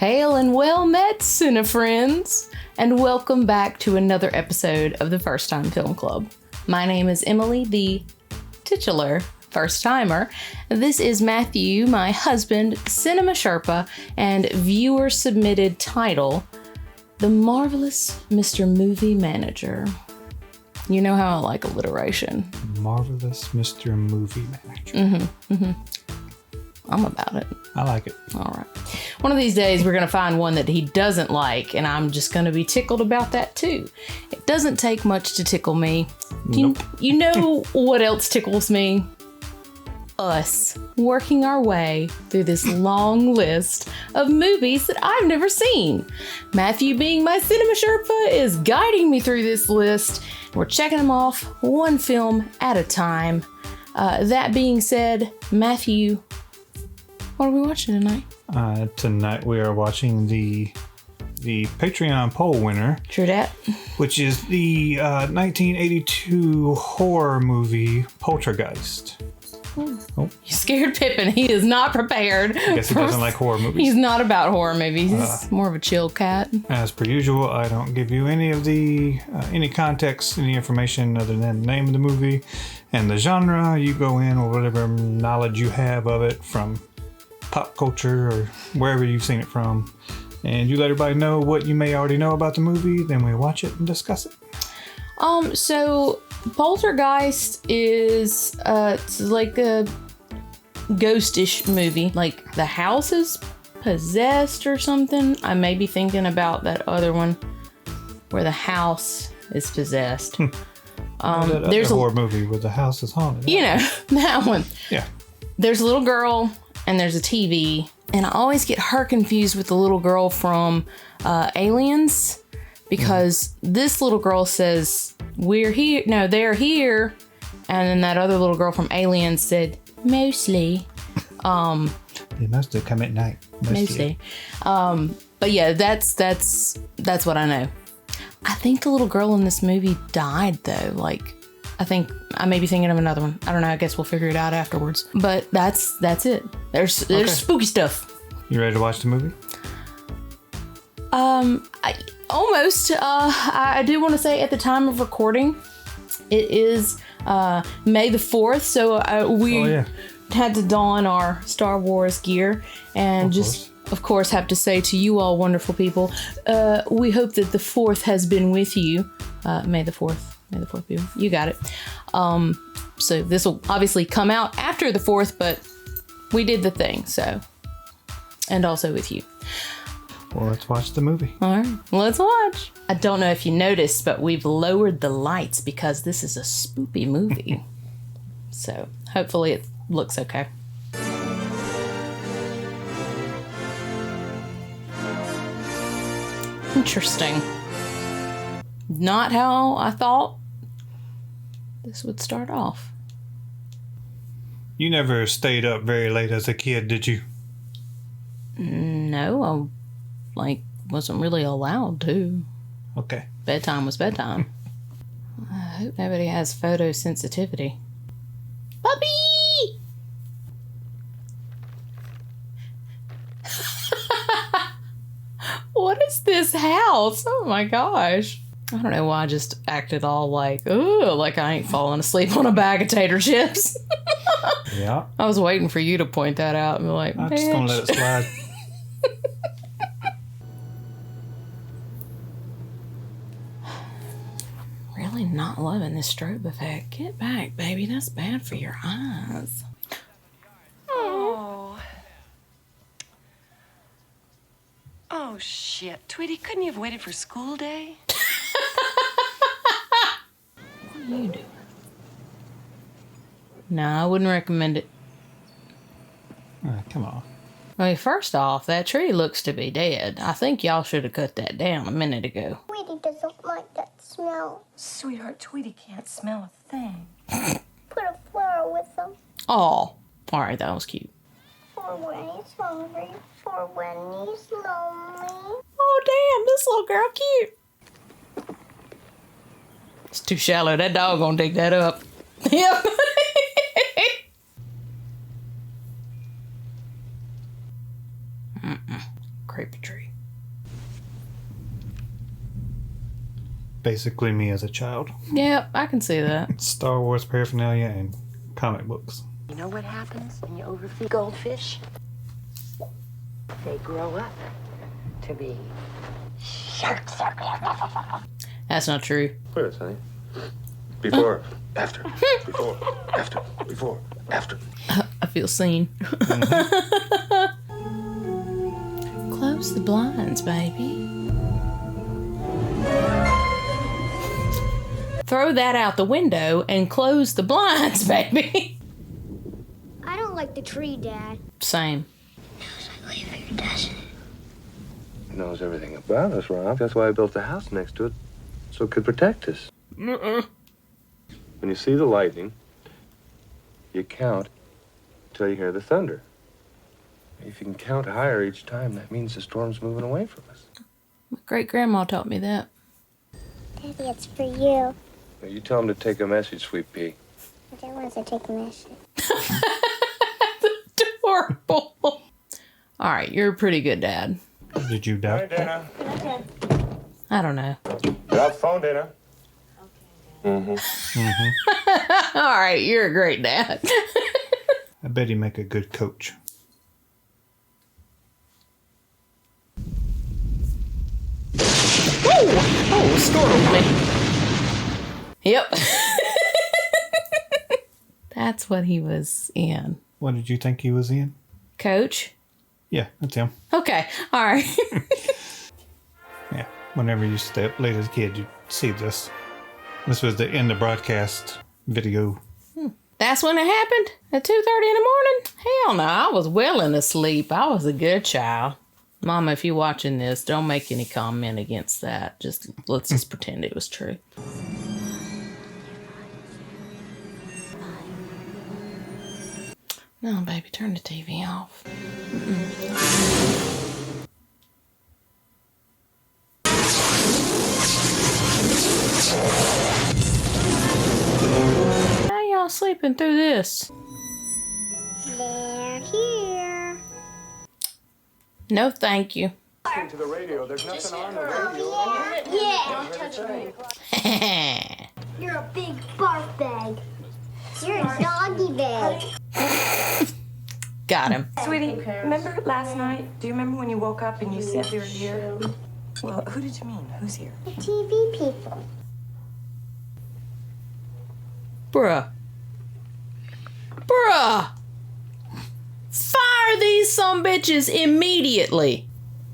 Hail and well met, Cinefriends, and welcome back to another episode of the First Time Film Club. My name is Emily, the titular first-timer. This is Matthew, my husband, Cinema Sherpa, and viewer-submitted title, The Marvelous Mr. Movie Manager. You know how I like alliteration. Marvelous Mr. Movie Manager. I'm about it. I like it. All right. One of these days, we're going to find one that he doesn't like, and I'm just going to be tickled about that, too. It doesn't take much to tickle me. Nope. You know what else tickles me? Us working our way through this long list of movies that I've never seen. Matthew, being my Cinema Sherpa, is guiding me through this list. We're checking them off one film at a time. That being said, Matthew, what are we watching tonight? Tonight we are watching the Patreon poll winner. True that. Which is the 1982 horror movie Poltergeist. Oh. You scared Pippin. He is not prepared. I guess he doesn't like horror movies. He's not about horror movies. He's more of a chill cat. As per usual, I don't give you any of the any context, any information other than the name of the movie and the genre. You go in with whatever knowledge you have of it from pop culture or wherever you've seen it from, and you let everybody know what you may already know about the movie. Then we watch it and discuss it. So Poltergeist is it's like a ghostish movie. Like the house is possessed or something. I may be thinking about that other one where the house is possessed. There's a horror movie where the house is haunted. You know, that one. Yeah. There's a little girl and there's a TV, and I always get her confused with the little girl from Aliens, because this little girl says, "We're here." No, they're here. And then that other little girl from Aliens said, "Mostly." They must have come at night. Mostly. But yeah, that's what I know. I think the little girl in this movie died though. Like, I think I may be thinking of another one. I don't know. I guess we'll figure it out afterwards. But that's it. There's spooky stuff. You ready to watch the movie? I do want to say at the time of recording, it is May the 4th. So we had to don our Star Wars gear and of course, have to say to you all wonderful people, we hope that the 4th has been with you. May the 4th. May the 4th be with you. You got it. So this will obviously come out after the 4th, but we did the thing, so. And also with you. Well, let's watch the movie. All right, let's watch. I don't know if you noticed, but we've lowered the lights because this is a spoopy movie. So hopefully it looks okay. Interesting. Not how I thought this would start off. You never stayed up very late as a kid, did you? No, I wasn't really allowed to. Okay. Bedtime was bedtime. I hope nobody has photosensitivity. Puppy! What is this house? Oh my gosh. I don't know why I just acted all like I ain't falling asleep on a bag of tater chips. Yeah. I was waiting for you to point that out and be like, I'm just gonna let it slide. Really not loving this strobe effect. Get back, baby. That's bad for your eyes. Oh, shit. Tweety, couldn't you have waited for school day? What are you doing? No, I wouldn't recommend it. Come on. I mean, first off, that tree looks to be dead. I think y'all should have cut that down a minute ago. Tweety doesn't like that smell. Sweetheart, Tweety can't smell a thing. Put a flower with them. Oh, all right, that was cute. For when he's hungry. For when he's lonely. Oh, damn, this little girl cute. It's too shallow. That dog gonna dig that up. Yep. Creepy tree. Basically me as a child. Yep, I can see that. Star Wars paraphernalia and comic books. You know what happens when you overfeed goldfish? They grow up to be sharks. That's not true. Where is, honey? Before, after, before, after, before, after. I feel seen. Close the blinds, baby. Throw that out the window and close the blinds, baby. I don't like the tree, Dad. Same. He knows everything about us, Rob. That's why I built a house next to it, so it could protect us. When you see the lightning, you count until you hear the thunder. If you can count higher each time, that means the storm's moving away from us. My great-grandma taught me that. Daddy, it's for you. Now, you tell him to take a message, Sweet Pea. Dad wants to take a message. Adorable. All right, you're a pretty good dad. Did you doubt? Dana. I don't know. Get off the phone, Dana. All right, you're a great dad. I bet he'd make a good coach. Oh, startled me. Yep. That's what he was in. What did you think he was in? Coach? Yeah, that's him. Okay, all right. Yeah, whenever you stay up late as a kid, you'd see this. This was the end of broadcast video. That's when it happened? At 2:30 in the morning? Hell no, I was well and asleep. I was a good child. Mama, if you're watching this, don't make any comment against that. Let's just pretend it was true. No, baby, turn the TV off. How y'all sleeping through this? They're here. No, thank you. To the radio. There's nothing on the radio. Yeah. You're a big barf bag. You're a doggy bag. Got him. Sweetie, remember last night? Do you remember when you woke up and you said we were here? Well, who did you mean? Who's here? The TV people. Bruh. Fire these sumbitches immediately.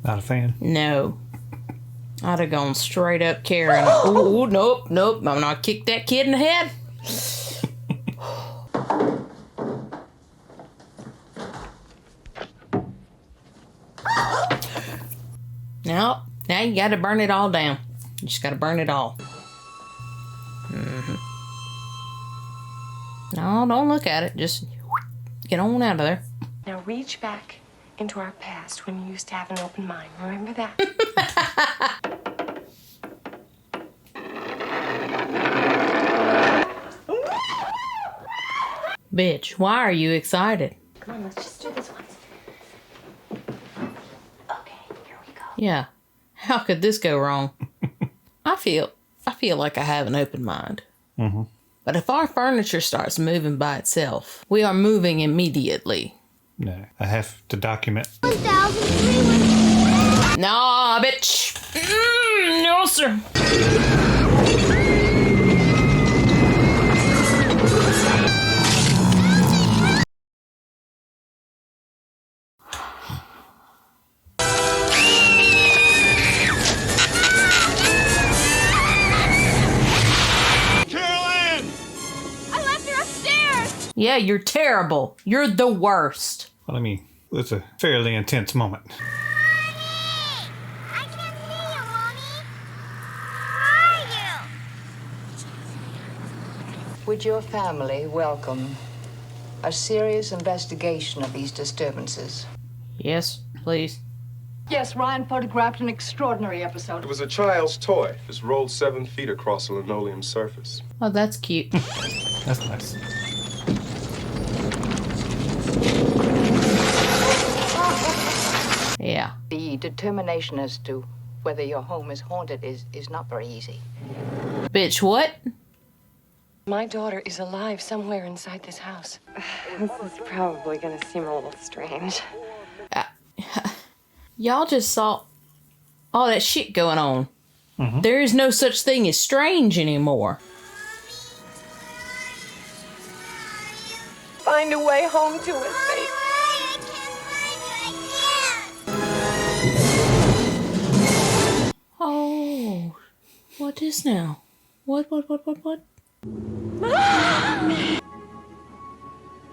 Not a fan. No. I'd have gone straight up Karen. Oh, nope. I'm not kick that kid in the head. No, now you gotta burn it all down. You just gotta burn it all. No, don't look at it. Just get on out of there. Now reach back into our past when you used to have an open mind. Remember that? Bitch, why are you excited? Come on, let's just do this once. Okay, here we go. Yeah. How could this go wrong? I feel like I have an open mind. Mm-hmm. But if our furniture starts moving by itself, we are moving immediately. No, I have to document. 1,003. Nah, bitch. No, sir. Yeah, you're terrible. You're the worst. Well, I mean, it was a fairly intense moment. I can't see you, Mommy. Where are you? Would your family welcome a serious investigation of these disturbances? Yes, please. Yes, Ryan photographed an extraordinary episode. It was a child's toy. Just rolled 7 feet across a linoleum surface. Oh, that's cute. That's nice. Yeah, Yeah. The determination as to whether your home is haunted is not very easy. Bitch, what? My daughter is alive somewhere inside this house. This is probably gonna seem a little strange. Y'all just saw all that shit going on. Mm-hmm. There is no such thing as strange anymore. Find a way home to us, baby. Oh, what is now? What?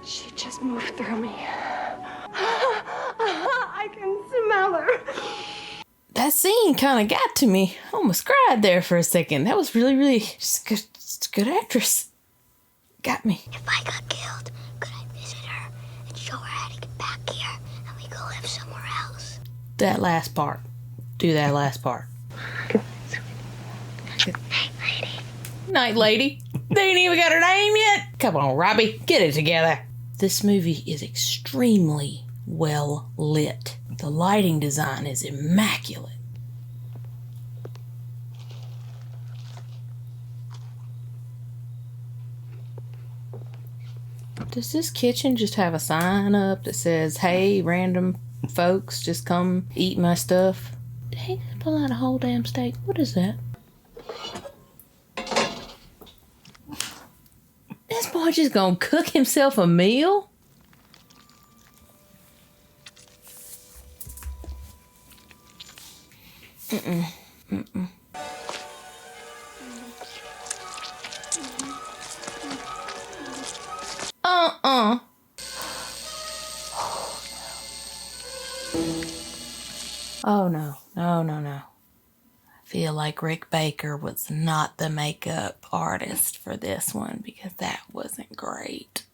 She just moved through me. I can smell her. That scene kind of got to me. I almost cried there for a second. That was really just good actress. Got me. If I got killed, could I visit her and show her how to get back here and we go live somewhere else? That last part. Do that last part. Hey, lady. Night lady. They ain't even got her name yet. Come on, Robbie. Get it together. This movie is extremely well lit. The lighting design is immaculate. Does this kitchen just have a sign up that says, hey, random folks, just come eat my stuff? Did he pull out a whole damn steak? What is that? This boy just gonna cook himself a meal? Oh no. I feel like Rick Baker was not the makeup artist for this one because that wasn't great.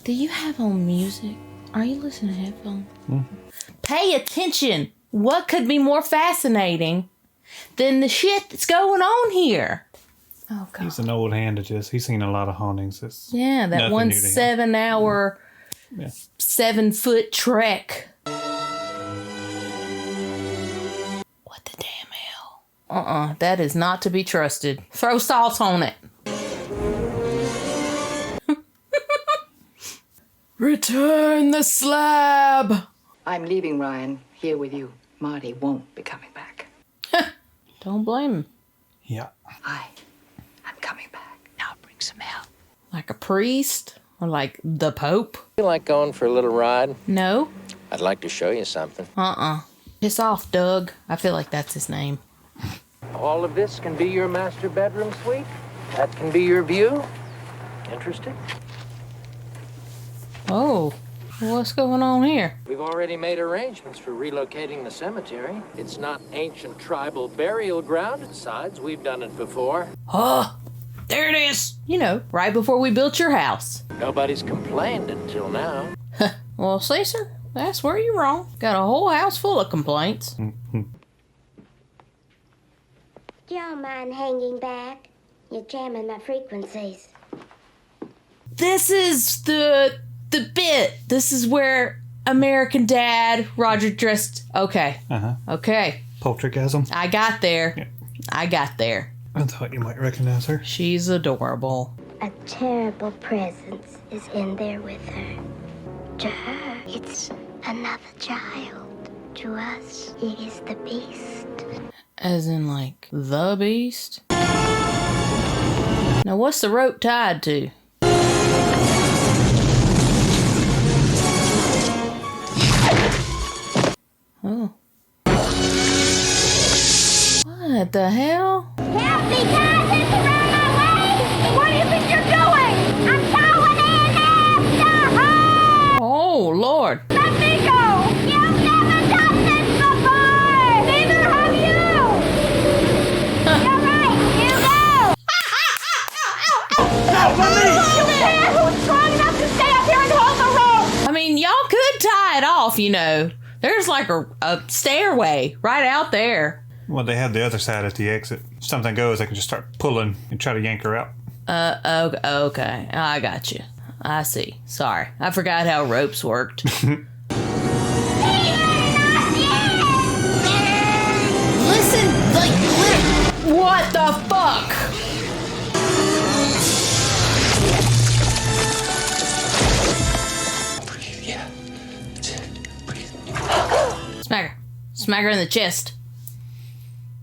Do you have on music? Are you listening to headphones? Mm-hmm. Pay attention. What could be more fascinating than the shit that's going on here? Oh, God. He's an old hand at this. He's seen a lot of hauntings. It's that one 7 hour, 7 foot trek. What the damn hell? That is not to be trusted. Throw salt on it. Return the slab. I'm leaving Ryan here with you. Marty won't be coming back. Don't blame him. Yeah. I'm coming back. Now bring some help. Like a priest? Or like the Pope? You like going for a little ride? No. I'd like to show you something. Piss off, Doug. I feel like that's his name. All of this can be your master bedroom suite. That can be your view. Interested? Oh, what's going on here? We've already made arrangements for relocating the cemetery. It's not ancient tribal burial ground. Besides, we've done it before. Oh, there it is. You know, right before we built your house. Nobody's complained until now. Well, Caesar, that's where you're wrong. Got a whole house full of complaints. Don't mind hanging back. You're jamming my frequencies. This is the bit. This is where American Dad, Roger dressed. Okay. Okay. Poltergeist. I got there. Yeah. I got there. I thought you might recognize her. She's adorable. A terrible presence is in there with her. To her, it's another child. To us, it is the beast. As in, like, the beast? Now, what's the rope tied to? Oh. What the hell? Help me, guys! It's around my way! What do you think you're doing? I'm going in after her! Oh, Lord. Let me go! You've never done this before! Neither have you! You're right, you go! Who's strong enough to stay up here and hold the rope? I mean, y'all could tie it off, you know. There's like a stairway right out there. Well, they have the other side at the exit. If something goes, they can just start pulling and try to yank her out. Okay. I got you. I see. Sorry. I forgot how ropes worked. What the fuck? Yeah. Breathe. Smack her. Smack her in the chest.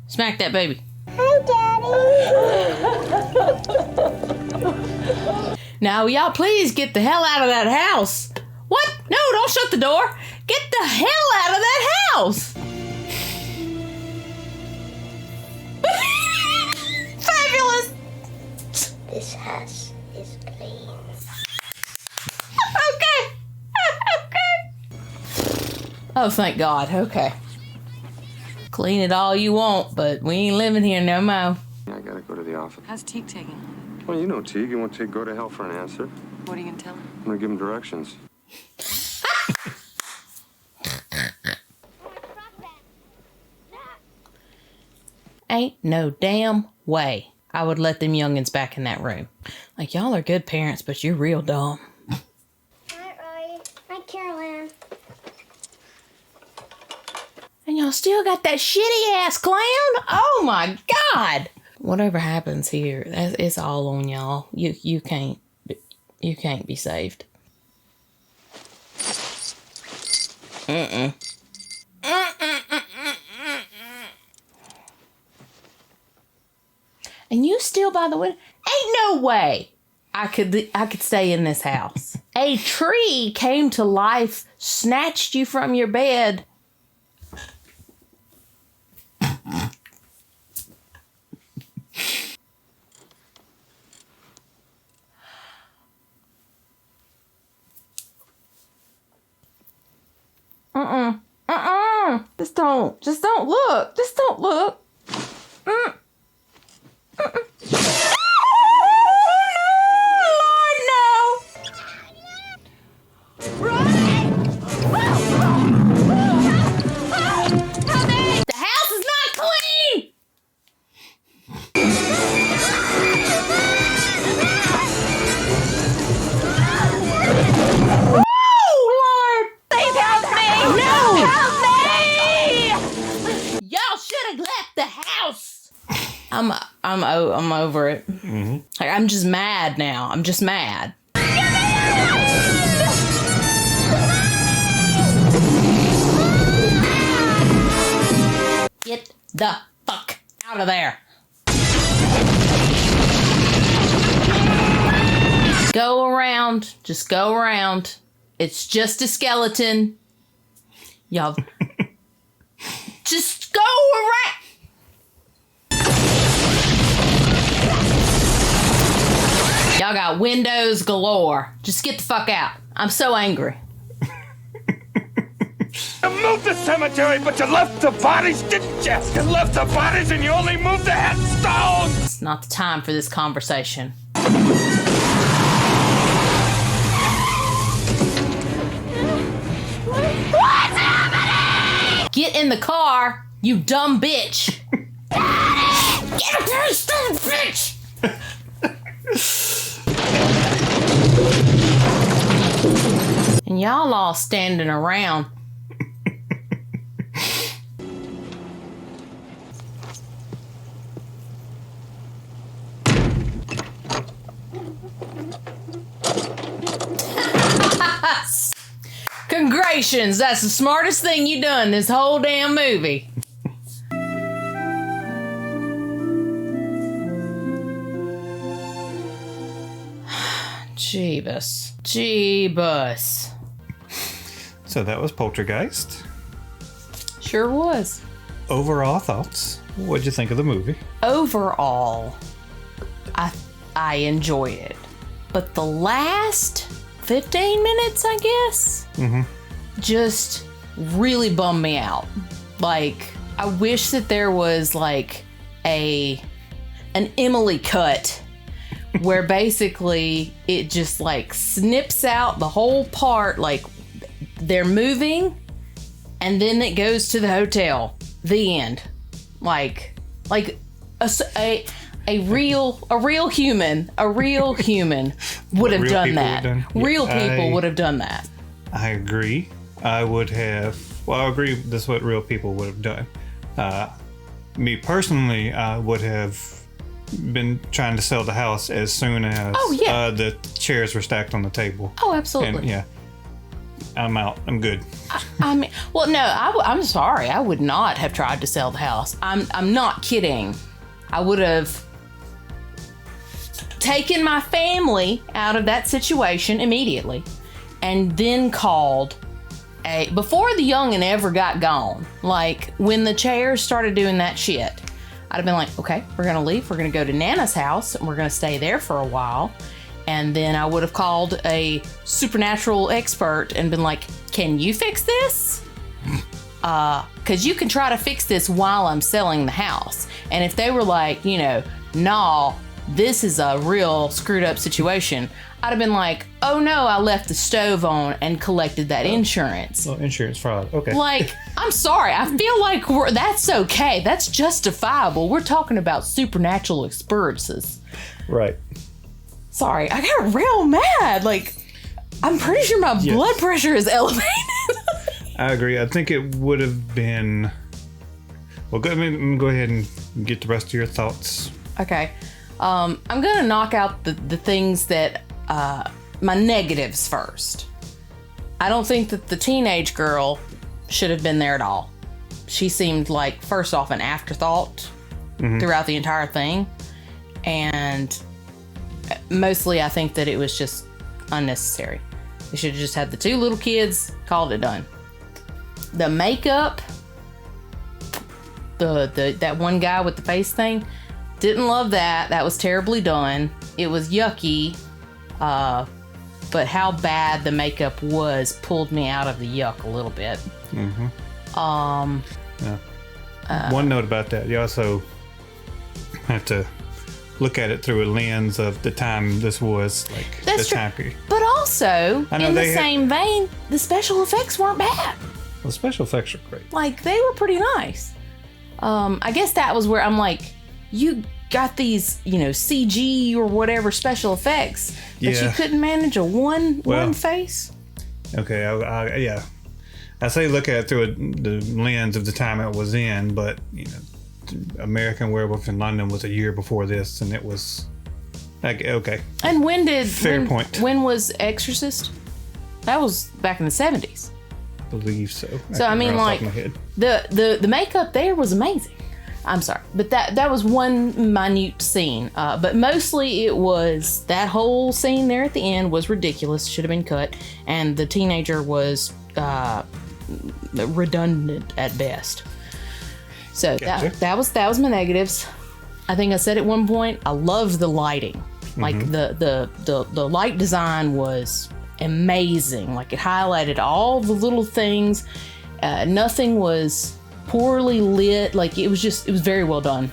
Smack that baby. Hi, Daddy. Now, y'all please get the hell out of that house. What? No, don't shut the door. Get the hell out of that house. Fabulous. This house is clean. Okay. Okay. Oh, thank God. Okay. Clean it all you want, but we ain't living here no more. I gotta go to the office. How's Teague taking? Well, you know Teague. You want Teague go to hell for an answer. What are you gonna tell him? I'm gonna give him directions. Ain't no damn way I would let them youngins back in that room. Like, y'all are good parents, but you're real dumb. Hi, Roy. Hi, Caroline. And y'all still got that shitty ass clown? Oh my God! Whatever happens here, it's all on y'all. You can't be saved. And you still by the window? Ain't no way I could stay in this house. A tree came to life, snatched you from your bed. Just don't look. Just don't look. I'm over it. Mm-hmm. Like, I'm just mad now. I'm just mad. Get the fuck out of there. Go around. Just go around. It's just a skeleton. Y'all. Just go around. Y'all got windows galore. Just get the fuck out. I'm so angry. You moved the cemetery, but you left the bodies, didn't you? You left the bodies and you only moved the headstones! It's not the time for this conversation. What's happening? Get in the car, you dumb bitch. Daddy! Get up there, you stupid bitch! And y'all all standing around. Congratulations, that's the smartest thing you done this whole damn movie. Jeebus. So that was Poltergeist. Sure was. Overall thoughts. What'd you think of the movie? Overall, I enjoyed it. But the last 15 minutes, I guess, just really bummed me out. Like, I wish that there was like an Emily cut where basically it just like snips out the whole part, like they're moving and then it goes to the hotel. The end. Like a real human would have done that. Real people would have done that. I agree. I agree. This is what real people would have done. me personally, I would have been trying to sell the house as soon as the chairs were stacked on the table. Oh, absolutely. And, yeah. I'm out. I'm good. I mean, well, no, I'm sorry. I would not have tried to sell the house. I'm not kidding. I would have taken my family out of that situation immediately and then called before the youngin' ever got gone. Like, when the chairs started doing that shit, I'd have been like, okay, we're going to leave. We're going to go to Nana's house and we're going to stay there for a while. And then I would have called a supernatural expert and been like, can you fix this? Because you can try to fix this while I'm selling the house. And if they were like, nah, this is a real screwed up situation, I'd have been like, oh no, I left the stove on and collected that insurance. Well, insurance fraud. Okay. Like, I'm sorry. I feel like that's okay. That's justifiable. We're talking about supernatural experiences. Right. Sorry, I got real mad. Like, I'm pretty sure my blood pressure is elevated. I agree. I think it would have been... Well, go ahead and get the rest of your thoughts. Okay. I'm going to knock out the things that... my negatives first. I don't think that the teenage girl should have been there at all. She seemed like, first off, an afterthought throughout the entire thing. And... mostly, I think that it was just unnecessary. They should have just had the two little kids, called it done. The makeup, that one guy with the face thing, didn't love that. That was terribly done. It was yucky, but how bad the makeup was pulled me out of the yuck a little bit. One note about that, you also have to look at it through a lens of the time this was, like, that's the time period. But also, in the same vein, the special effects weren't bad. Well, special effects are great. Like, they were pretty nice. I guess that was where I'm like, you got these, CG or whatever special effects, but you couldn't manage one face? Okay, I say look at it through the lens of the time it was in, but, American Werewolf in London was a year before this, and it was like, okay. And when point. When was Exorcist? That was back in the 70s. I believe so. So I mean, like, the makeup there was amazing. I'm sorry, but that was one minute scene. But mostly it was that whole scene there at the end was ridiculous. Should have been cut, and the teenager was redundant at best. So gotcha. that was my negatives. I think I said at one point, I loved the lighting. Like the light design was amazing. Like, it highlighted all the little things. Nothing was poorly lit. Like, it was very well done.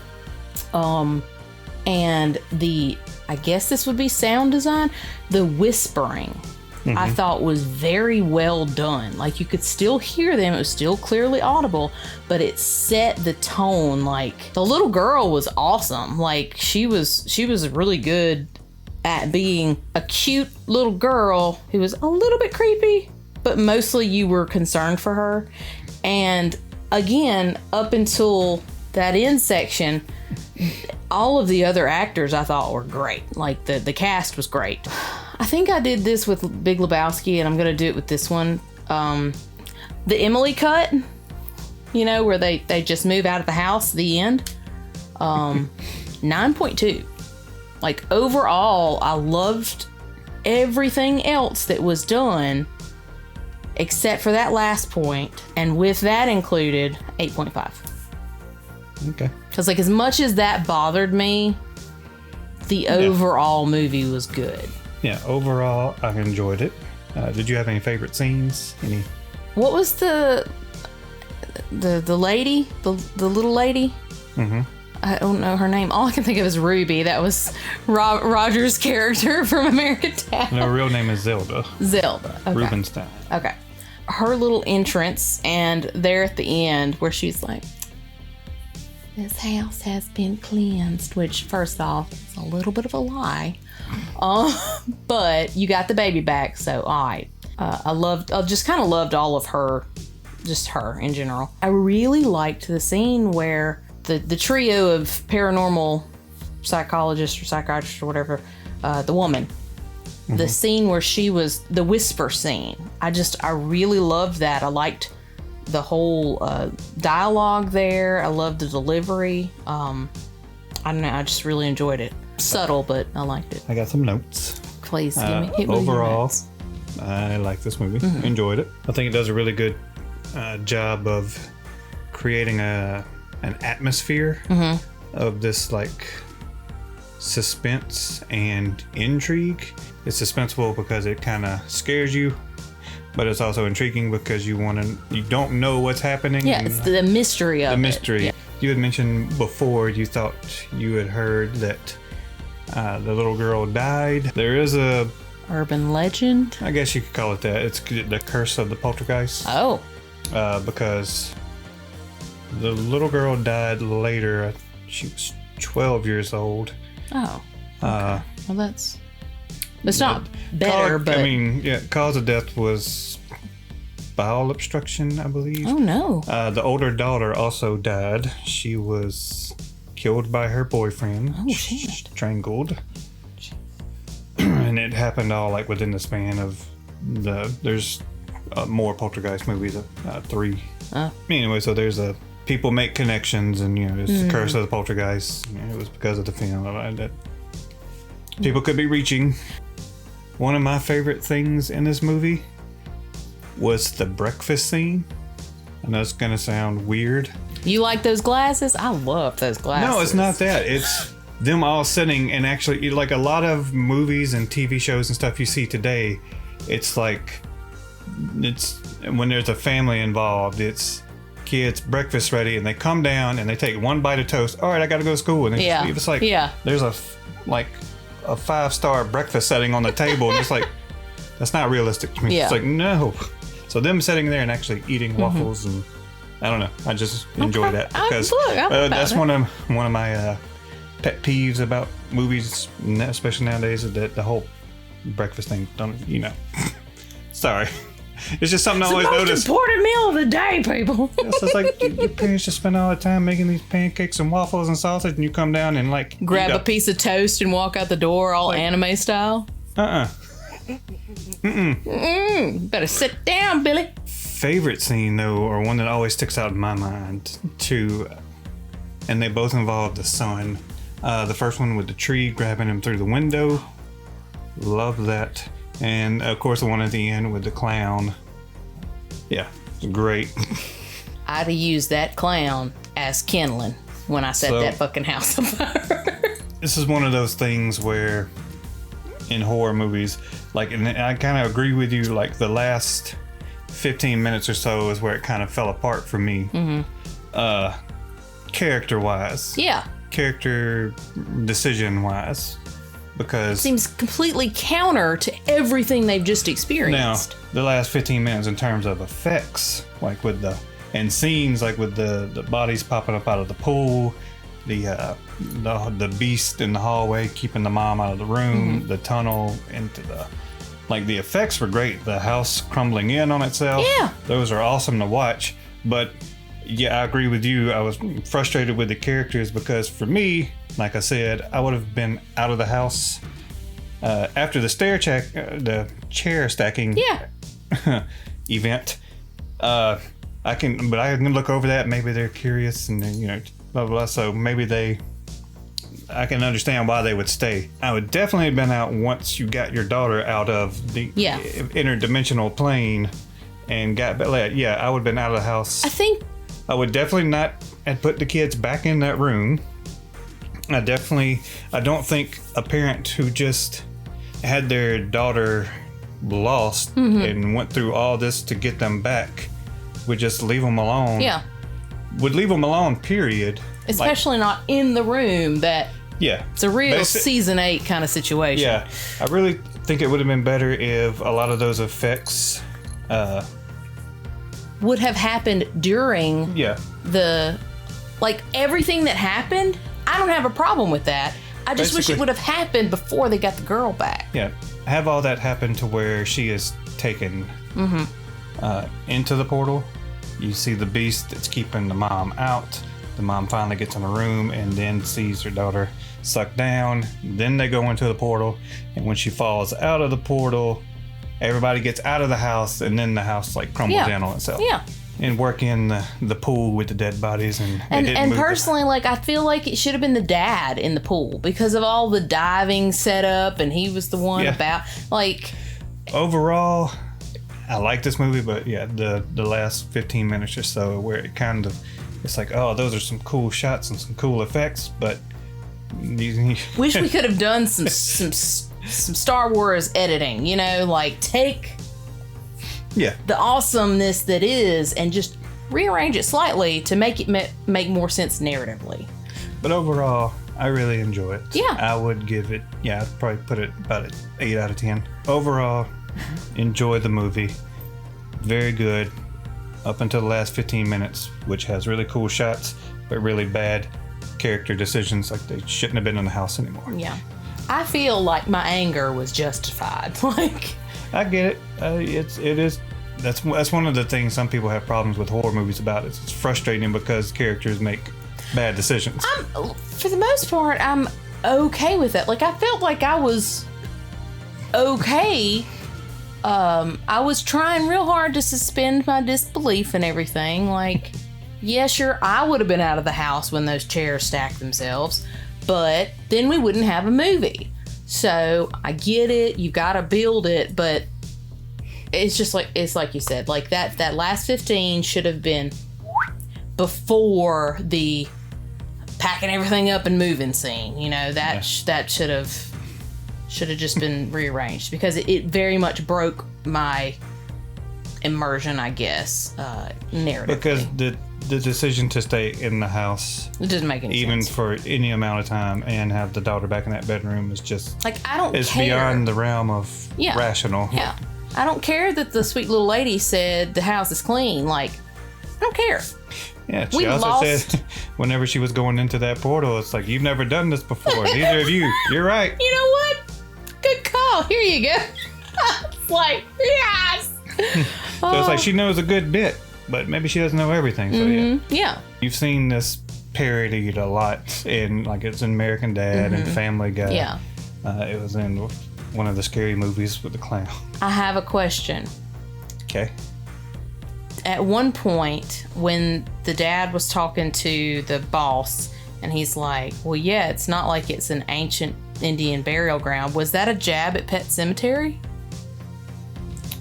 And I guess this would be sound design. The whispering, I thought was very well done. Like, you could still hear them. It was still clearly audible, but it set the tone. Like, the little girl was awesome. Like, she was really good at being a cute little girl who was a little bit creepy, but mostly you were concerned for her. And again, up until that end section, all of the other actors I thought were great. Like, the cast was great. I think I did this with Big Lebowski, and I'm going to do it with this one. The Emily cut, where they just move out of the house, the end. 9.2. Like, overall, I loved everything else that was done except for that last point. And with that included, 8.5. Okay. Because, like, as much as that bothered me, the overall movie was good. Yeah, overall, I enjoyed it. Did you have any favorite scenes? What was the lady? The little lady? I don't know her name. All I can think of is Ruby. That was Roger's character from American Dad. Her real name is Zelda. Zelda. Okay. Rubenstein. Okay. Her little entrance, and there at the end where she's like, this house has been cleansed, which, first off, is a little bit of a lie. But you got the baby back, so all right. I just kind of loved all of her, just her in general. I really liked the scene where the trio of paranormal psychologists or psychiatrists or whatever, the woman, the scene where she was the whisper scene. I really loved that. I liked the whole dialogue there. I loved the delivery. I don't know. I just really enjoyed it. Subtle, but I liked it. I got some notes. Please hit me with your overall, notes. I like this movie. Enjoyed it. I think it does a really good job of creating an atmosphere of this like suspense and intrigue. It's suspenseful because it kind of scares you, but it's also intriguing because you don't know what's happening. Yeah, it's the mystery of it. The mystery. Yeah. You had mentioned before you thought you had heard that the little girl died. There is a urban legend, I guess you could call it that. It's the curse of the Poltergeist. Oh. Because the little girl died later. She was 12 years old. Oh. Okay. Well, it's not better, but I mean, yeah, cause of death was bowel obstruction, I believe. Oh no. The older daughter also died. She was killed by her boyfriend. Oh shit. Strangled. And it happened all like within the span of there's more Poltergeist movies, 3. Anyway, so there's people make connections, and it's the curse of the Poltergeist. It was because of the film that people could be reaching. One of my favorite things in this movie was the breakfast scene. I know it's gonna sound weird. You like those glasses? I love those glasses. No, it's not that. It's them all sitting, and actually, like a lot of movies and TV shows and stuff you see today, it's like when there's a family involved, it's kids breakfast ready, and they come down and they take one bite of toast. All right, I gotta go to school, and then it's like there's a 5-star breakfast setting on the table, and it's like that's not realistic to me. It's like no. So them sitting there and actually eating waffles, and I don't know. I just enjoy that because that's one of my pet peeves about movies, especially nowadays, is that the whole breakfast thing. Sorry. It's just something I always notice. It's the most important meal of the day, people. It's like your parents just spend all the time making these pancakes and waffles and sausage, and you come down and like grab a piece of toast and walk out the door all anime style. Better sit down, Billy. Favorite scene though, or one that always sticks out in my mind too, and they both involve the son. The first one with the tree grabbing him through the window. Love that. And of course the one at the end with the clown. Yeah, great. I'd have used that clown as kindling when I set that fucking house on fire. This is one of those things where in horror movies, like, and I kind of agree with you, like the last 15 minutes or so is where it kind of fell apart for me. Character wise. Yeah. Character decision wise. Because seems completely counter to everything they've just experienced. Now, the last 15 minutes in terms of effects, like with and scenes, like with the bodies popping up out of the pool, the beast in the hallway keeping the mom out of the room, the tunnel into the effects were great. The house crumbling in on itself. Yeah. Those are awesome to watch. But yeah, I agree with you. I was frustrated with the characters because for me, like I said, I would have been out of the house after the chair stacking event. I can look over that. Maybe they're curious and then, blah, blah, blah. So maybe I can understand why they would stay. I would definitely have been out once you got your daughter out of the interdimensional plane and got back. Yeah, I would have been out of the house. I think I would definitely not have put the kids back in that room. I don't think a parent who just had their daughter lost and went through all this to get them back would just leave them alone. Yeah. Would leave them alone, period. Especially not in the room that... Yeah. It's a real season 8 kind of situation. Yeah. I really think it would have been better if a lot of those effects... would have happened during everything that happened. I don't have a problem with that. I just wish it would have happened before they got the girl back. Yeah. Have all that happen to where she is taken into the portal. You see the beast that's keeping the mom out. The mom finally gets in the room and then sees her daughter sucked down. Then they go into the portal, and when she falls out of the portal, everybody gets out of the house, and then the house like crumbles in on itself. Yeah. And work in the pool with the dead bodies and personally, like, I feel like it should have been the dad in the pool because of all the diving setup, and he was the one about like. Overall, I like this movie, but yeah, the last 15 minutes or so where it kind of, it's like, oh, those are some cool shots and some cool effects, but wish we could have done some Star Wars editing, you know, like take the awesomeness that is and just rearrange it slightly to make it make more sense narratively. But overall, I really enjoy it. Yeah. I would give it, I'd probably put it about an 8 out of 10. Overall, enjoy the movie. Very good. Up until the last 15 minutes, which has really cool shots, but really bad character decisions, like they shouldn't have been in the house anymore. Yeah. I feel like my anger was justified. Like, I get it. That's one of the things some people have problems with horror movies about. It's frustrating because characters make bad decisions. For the most part, I'm okay with it. Like, I felt like I was okay. I was trying real hard to suspend my disbelief and everything. Like, yeah, sure, I would have been out of the house when those chairs stacked themselves, but then we wouldn't have a movie. So I get it, you gotta build it, but it's just like, it's like you said, like that last 15 should have been before the packing everything up and moving scene. You know, that should have just been rearranged because it very much broke my immersion, I guess, narrative. Because the decision to stay in the house, it doesn't make any even sense. for any amount of time, and have the daughter back in that bedroom is just like, I don't care. It's beyond the realm of rational. Yeah, I don't care that the sweet little lady said the house is clean. Like, I don't care. Yeah, she also said whenever she was going into that portal, it's like, you've never done this before. Neither of you. You're right. You know what? Good call. Here you go. It's like, yes. So it's like she knows a good bit, but maybe she doesn't know everything. So yeah. You've seen this parodied a lot in, like, it's in American Dad and Family Guy. Yeah. It was in one of the scary movies with the clown. I have a question. Okay. At one point, when the dad was talking to the boss, and he's like, well, yeah, it's not like it's an ancient Indian burial ground. Was that a jab at Pet Sematary?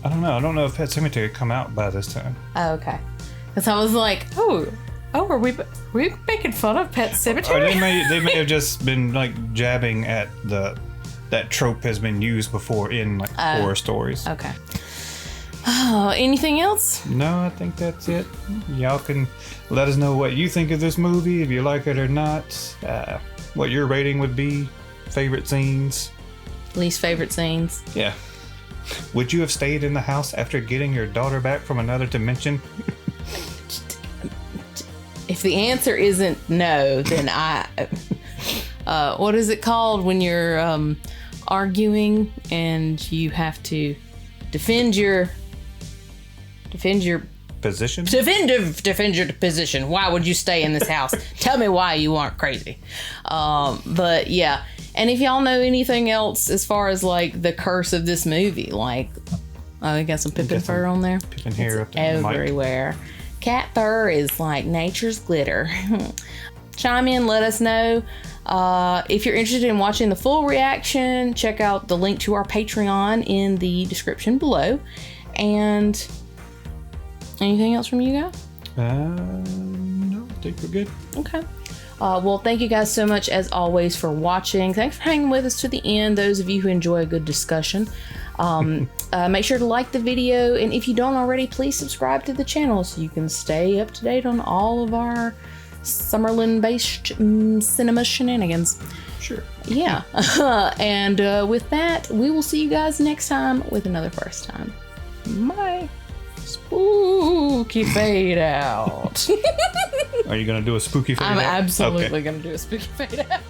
I don't know. I don't know if Pet Sematary come out by this time. Oh, okay. Because I was like, are we making fun of Pet Sematary? Or they may have just been like jabbing at that trope has been used before in like horror stories. Okay. Anything else? No, I think that's it. Y'all can let us know what you think of this movie, if you like it or not, what your rating would be, favorite scenes. Least favorite scenes. Yeah. Would you have stayed in the house after getting your daughter back from another dimension? If the answer isn't no, then what is it called when you're arguing and you have to defend your position? Defend your position. Why would you stay in this house? Tell me why you aren't crazy. But yeah. And if y'all know anything else as far as like the curse of this movie, like, oh, we got some Pippin fur on there. Pippin hair up there. Everywhere. Cat fur is like nature's glitter. Chime in, let us know. If you're interested in watching the full reaction, check out the link to our Patreon in the description below. And anything else from you guys? No, I think we're good. Okay. Well, thank you guys so much, as always, for watching. Thanks for hanging with us to the end, those of you who enjoy a good discussion. Make sure to like the video, and if you don't already, please subscribe to the channel so you can stay up to date on all of our Summerlin-based cinema shenanigans. Sure. Yeah. And with that, we will see you guys next time with another First Time. Bye. Spooky fade out. Are you going to do a spooky fade out? I'm absolutely going to do a spooky fade out.